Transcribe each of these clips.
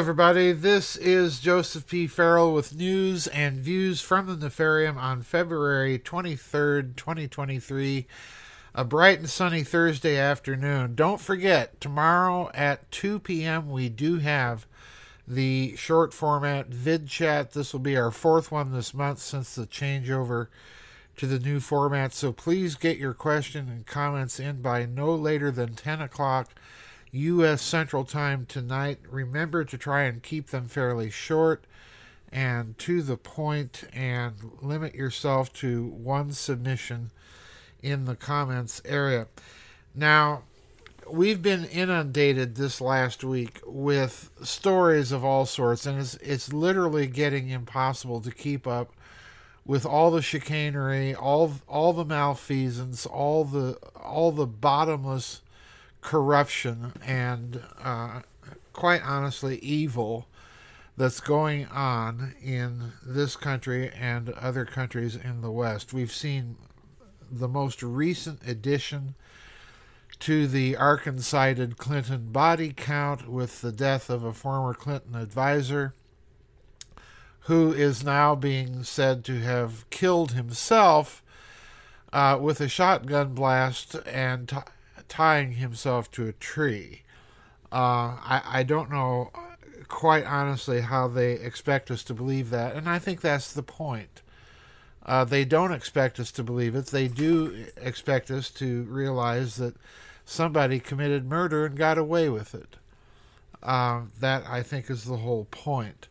everybody. This is Joseph P. Farrell with news and views from the Nefarium on February 23rd, 2023, a bright and sunny Thursday afternoon. Don't forget, tomorrow at 2 p.m. we do have the short format vid chat. This will be our fourth one this month since the changeover to the new format, so please get your question and comments in by no later than 10 o'clock U.S. Central Time tonight. Remember to try and keep them fairly short and to the point, and limit yourself to one submission in the comments area. Now, we've been inundated this last week with stories of all sorts, and it's literally getting impossible to keep up with all the chicanery, all the malfeasance, all the bottomless corruption and quite honestly evil that's going on in this country and other countries in the West. We've seen the most recent addition to the Arkansas-cited Clinton body count with the death of a former Clinton advisor who is now being said to have killed himself with a shotgun blast and tying himself to a tree. I don't know, quite honestly, how they expect us to believe that, and I think that's the point. They don't expect us to believe it. They do expect us to realize that somebody committed murder and got away with it. That, I think, is the whole point.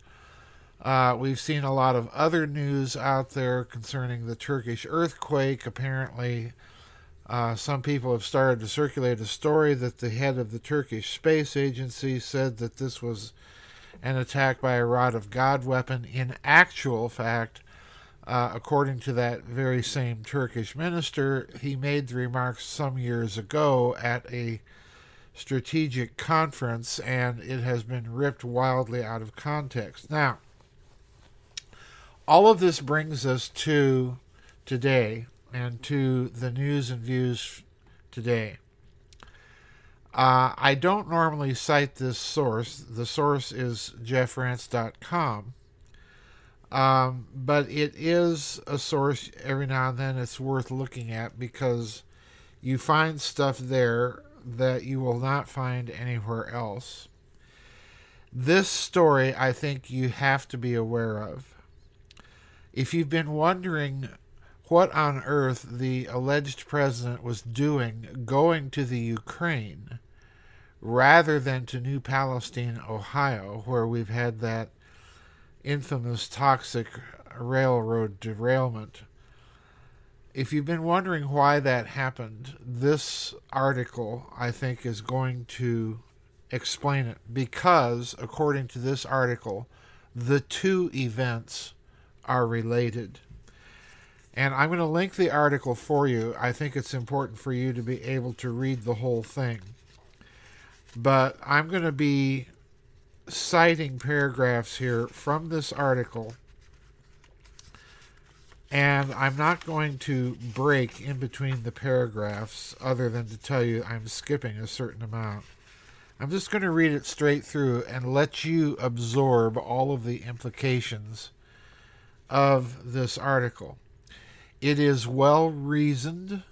We've seen a lot of other news out there concerning the Turkish earthquake. Apparently, some people have started to circulate a story that the head of the Turkish Space Agency said that this was an attack by a rod of God weapon. In actual fact, according to that very same Turkish minister, he made the remarks some years ago at a strategic conference, and it has been ripped wildly out of context. Now, all of this brings us to today and to the news and views today. I don't normally cite this source. The source is jeffrance.com. But it is a source every now and then it's worth looking at, because you find stuff there that you will not find anywhere else. This story, I think you have to be aware of. If you've been wondering what on earth the alleged president was doing going to the Ukraine rather than to New Palestine, Ohio, where we've had that infamous toxic railroad derailment. If you've been wondering why that happened, this article, I think, is going to explain it, because, according to this article, the two events are related. And I'm going to link the article for you. I think it's important for you to be able to read the whole thing. But I'm going to be citing paragraphs here from this article, and I'm not going to break in between the paragraphs other than to tell you I'm skipping a certain amount. I'm just going to read it straight through and let you absorb all of the implications of this article. It is well reasoned,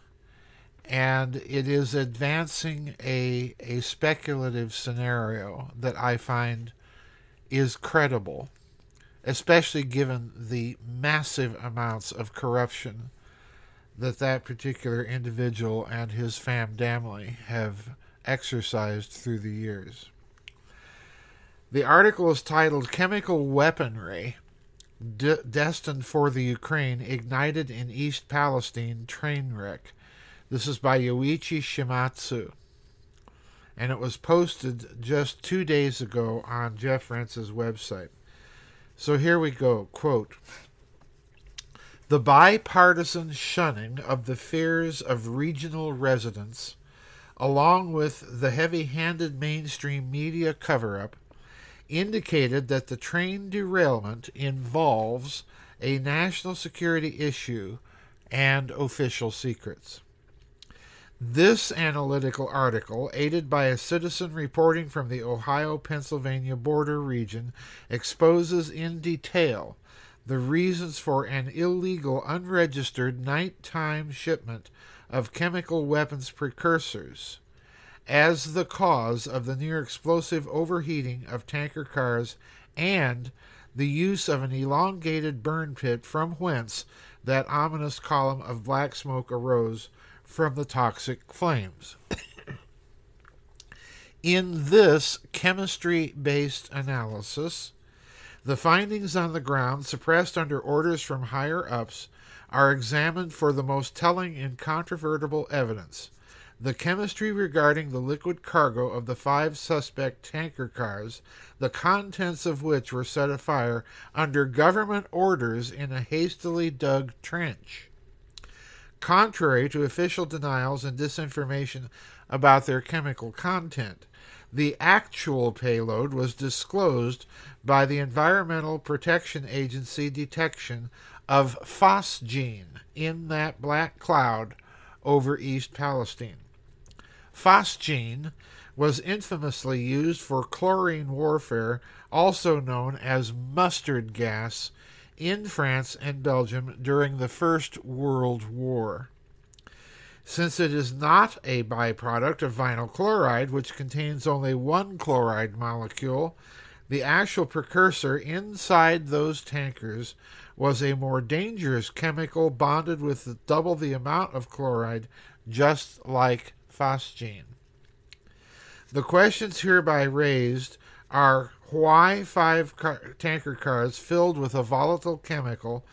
and it is advancing a speculative scenario that I find is credible, especially given the massive amounts of corruption that particular individual and his family have exercised through the years. The article is titled "Chemical Weaponry Destined for the Ukraine Ignited in East Palestine Train Wreck." This is by Yoichi Shimatsu, and it was posted just 2 days ago on Jeff Rentz's website. So here we go. Quote, "The bipartisan shunning of the fears of regional residents, along with the heavy-handed mainstream media cover-up, indicated that the train derailment involves a national security issue and official secrets. This analytical article, aided by a citizen reporting from the Ohio-Pennsylvania border region, exposes in detail the reasons for an illegal, unregistered nighttime shipment of chemical weapons precursors as the cause of the near explosive overheating of tanker cars and the use of an elongated burn pit from whence that ominous column of black smoke arose from the toxic flames. In this chemistry-based analysis, the findings on the ground, suppressed under orders from higher-ups, are examined for the most telling incontrovertible evidence. The chemistry regarding the liquid cargo of the 5 suspect tanker cars, the contents of which were set afire under government orders in a hastily dug trench. Contrary to official denials and disinformation about their chemical content, the actual payload was disclosed by the Environmental Protection Agency detection of phosgene in that black cloud over East Palestine. Phosgene was infamously used for chlorine warfare, also known as mustard gas, in France and Belgium during the First World War. Since it is not a byproduct of vinyl chloride, which contains only one chloride molecule, the actual precursor inside those tankers was a more dangerous chemical bonded with double the amount of chloride, just like phosgene. The questions hereby raised are why 5 tanker cars filled with a volatile chemical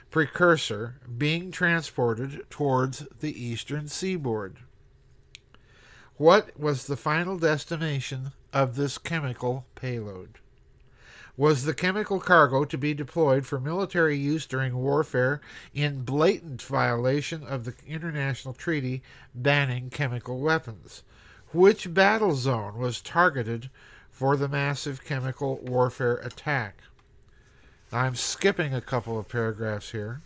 precursor being transported towards the eastern seaboard? What was the final destination of this chemical payload? Was the chemical cargo to be deployed for military use during warfare in blatant violation of the international treaty banning chemical weapons? Which battle zone was targeted for the massive chemical warfare attack? I'm skipping a couple of paragraphs here.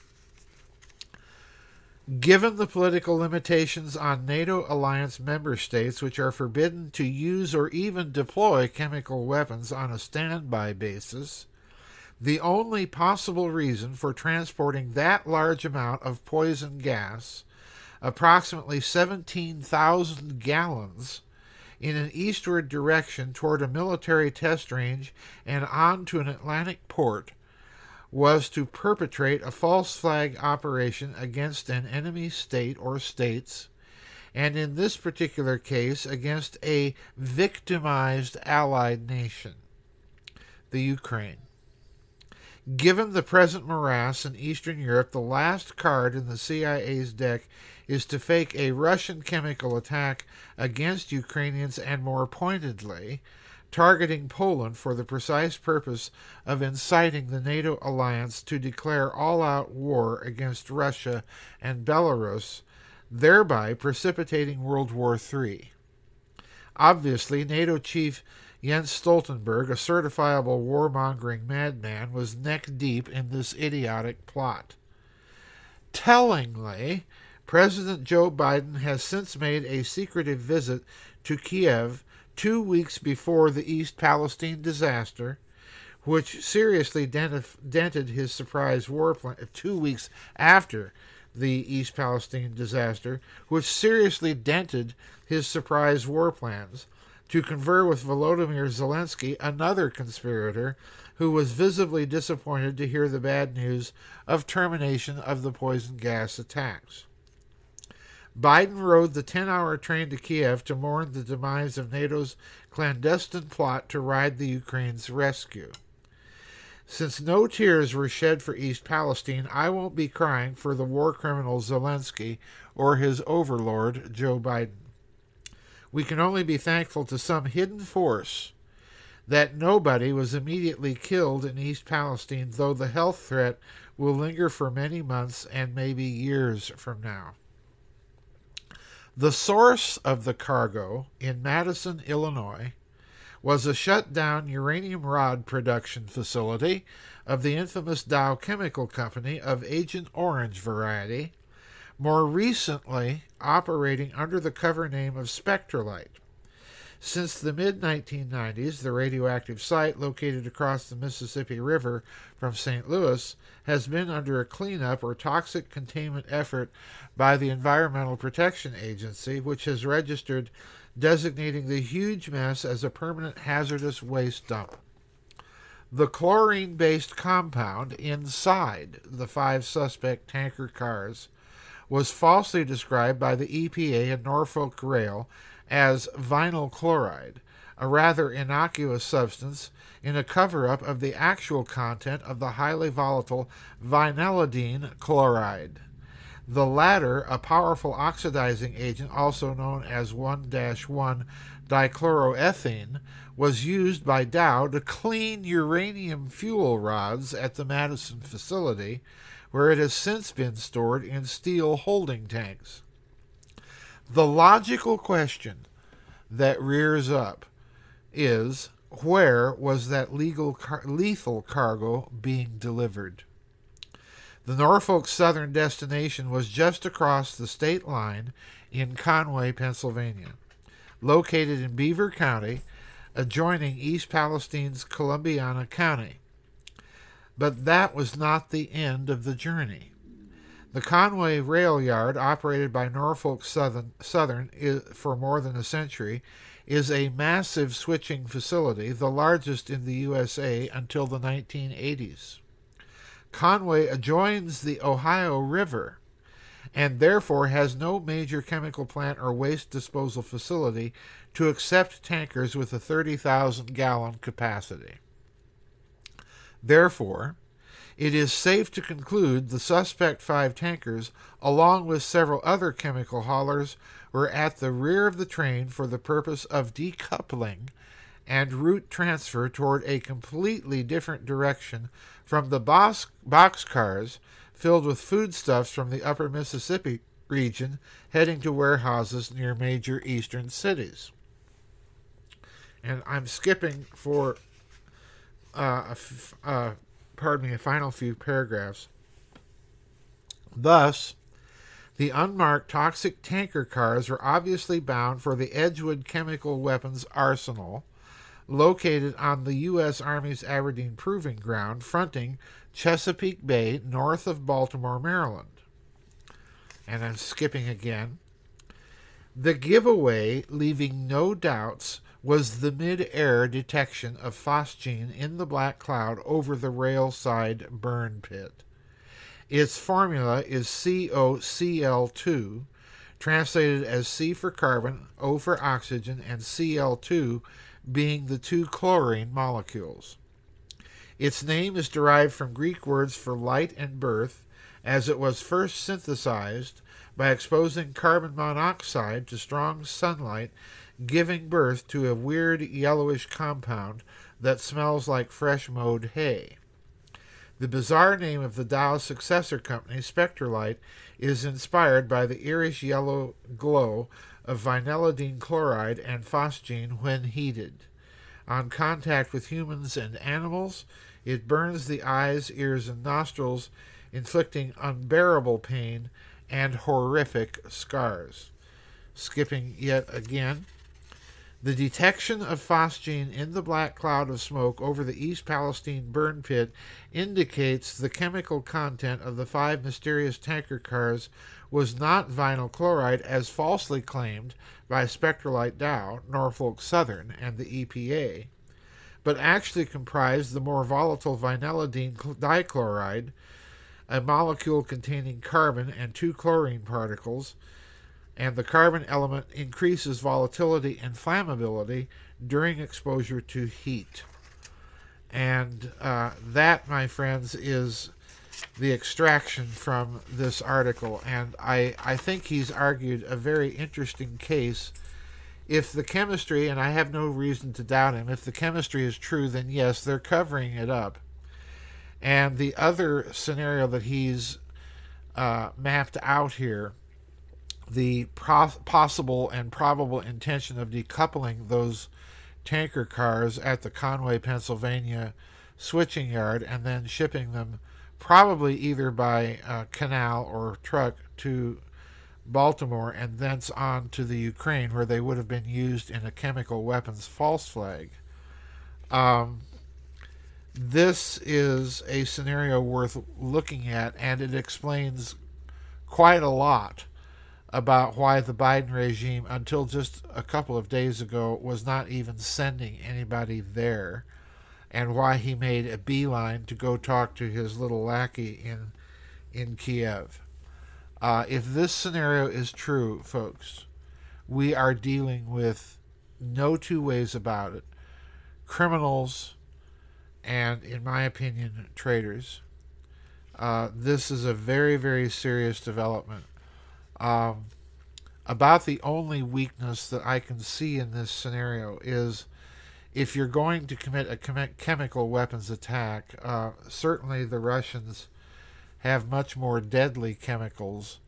Given the political limitations on NATO alliance member states, which are forbidden to use or even deploy chemical weapons on a standby basis, the only possible reason for transporting that large amount of poison gas, approximately 17,000 gallons, in an eastward direction toward a military test range and on to an Atlantic port, was to perpetrate a false flag operation against an enemy state or states, and in this particular case against a victimized allied nation, the Ukraine. Given the present morass in Eastern Europe, the last card in the CIA's deck is to fake a Russian chemical attack against Ukrainians and, more pointedly, targeting Poland for the precise purpose of inciting the NATO alliance to declare all-out war against Russia and Belarus, thereby precipitating World War III. Obviously, NATO chief Jens Stoltenberg, a certifiable warmongering madman, was neck-deep in this idiotic plot. Tellingly, President Joe Biden has since made a secretive visit to Kiev 2 weeks before the East Palestine disaster, which seriously dented his surprise war plan. 2 weeks after the East Palestine disaster, which seriously dented his surprise war plans, to confer with Volodymyr Zelensky, another conspirator, who was visibly disappointed to hear the bad news of termination of the poison gas attacks. Biden rode the 10-hour train to Kiev to mourn the demise of NATO's clandestine plot to ride the Ukraine's rescue. Since no tears were shed for East Palestine, I won't be crying for the war criminal Zelensky or his overlord, Joe Biden. We can only be thankful to some hidden force that nobody was immediately killed in East Palestine, though the health threat will linger for many months and maybe years from now. The source of the cargo in Madison, Illinois, was a shut-down uranium rod production facility of the infamous Dow Chemical Company of Agent Orange variety, more recently operating under the cover name of Spectralite. Since the mid-1990s, the radioactive site, located across the Mississippi River from St. Louis, has been under a cleanup or toxic containment effort by the Environmental Protection Agency, which has registered designating the huge mess as a permanent hazardous waste dump. The chlorine-based compound inside the 5 suspect tanker cars was falsely described by the EPA and Norfolk Rail as vinyl chloride, a rather innocuous substance in a cover-up of the actual content of the highly volatile vinylidene chloride. The latter, a powerful oxidizing agent also known as 1-1-dichloroethene, was used by Dow to clean uranium fuel rods at the Madison facility, where it has since been stored in steel holding tanks. The logical question that rears up is, where was that lethal cargo being delivered? The Norfolk Southern destination was just across the state line in Conway, Pennsylvania, located in Beaver County, adjoining East Palestine's Columbiana County. But that was not the end of the journey. The Conway Rail Yard, operated by Norfolk Southern for more than a century, is a massive switching facility, the largest in the USA until the 1980s. Conway adjoins the Ohio River and therefore has no major chemical plant or waste disposal facility to accept tankers with a 30,000-gallon capacity. Therefore, it is safe to conclude the suspect 5 tankers, along with several other chemical haulers, were at the rear of the train for the purpose of decoupling and route transfer toward a completely different direction from the boxcars filled with foodstuffs from the upper Mississippi region heading to warehouses near major eastern cities. And I'm skipping for a final few paragraphs. Thus, the unmarked toxic tanker cars were obviously bound for the Edgewood Chemical Weapons Arsenal, located on the U.S. Army's Aberdeen Proving Ground, fronting Chesapeake Bay, north of Baltimore, Maryland. And I'm skipping again. The giveaway, leaving no doubts, was the mid-air detection of phosgene in the black cloud over the rail side burn pit. Its formula is COCl2, translated as C for carbon, O for oxygen, and Cl2 being the 2 chlorine molecules. Its name is derived from Greek words for light and birth, as it was first synthesized by exposing carbon monoxide to strong sunlight, giving birth to a weird yellowish compound that smells like fresh mowed hay. The bizarre name of the Dow successor company, Spectralite, is inspired by the irish yellow glow of vinylidene chloride and phosgene when heated. On contact with humans and animals, it burns the eyes, ears, and nostrils, inflicting unbearable pain and horrific scars. Skipping yet again. The detection of phosgene in the black cloud of smoke over the East Palestine burn pit indicates the chemical content of the 5 mysterious tanker cars was not vinyl chloride as falsely claimed by Spectralite Dow, Norfolk Southern, and the EPA, but actually comprised the more volatile vinylidene dichloride, a molecule containing carbon and 2 chlorine particles, and the carbon element increases volatility and flammability during exposure to heat. And that, my friends, is the extraction from this article. And I think he's argued a very interesting case. If the chemistry, and I have no reason to doubt him, if the chemistry is true, then yes, they're covering it up. And the other scenario that he's mapped out here, the possible and probable intention of decoupling those tanker cars at the Conway, Pennsylvania switching yard and then shipping them probably either by canal or truck to Baltimore and thence on to the Ukraine, where they would have been used in a chemical weapons false flag. This is a scenario worth looking at, and it explains quite a lot about why the Biden regime, until just a couple of days ago, was not even sending anybody there, and why he made a beeline to go talk to his little lackey in Kiev. If this scenario is true, folks, we are dealing with no two ways about it. Criminals and, in my opinion, traitors. This is a very, very serious development. About the only weakness that I can see in this scenario is if you're going to commit a chemical weapons attack, certainly the Russians have much more deadly chemicals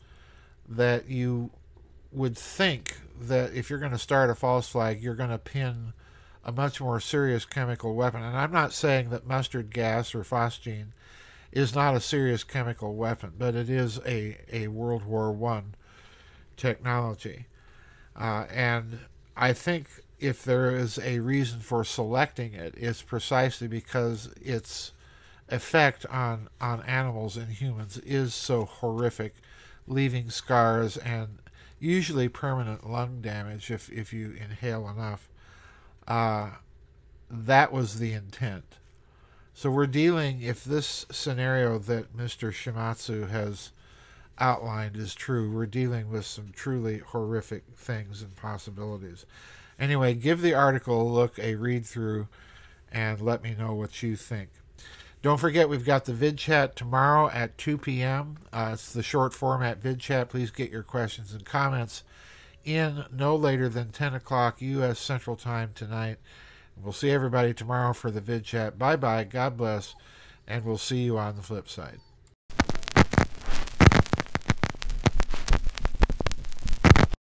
that you would think that if you're going to start a false flag, you're going to pin a much more serious chemical weapon. And I'm not saying that mustard gas or phosgene is not a serious chemical weapon, but it is a World War I technology. And I think if there is a reason for selecting it, it's precisely because its effect on animals and humans is so horrific, leaving scars and usually permanent lung damage if you inhale enough. That was the intent. So we're dealing, if this scenario that Mr. Shimatsu has outlined is true, we're dealing with some truly horrific things and possibilities. Anyway, give the article a look, a read through, and let me know what you think. Don't forget, we've got the vid chat tomorrow at 2 p.m. It's the short format vid chat. Please get your questions and comments in no later than 10 o'clock U.S. Central Time tonight. We'll see everybody tomorrow for the vid chat. Bye-bye. God bless. And we'll see you on the flip side.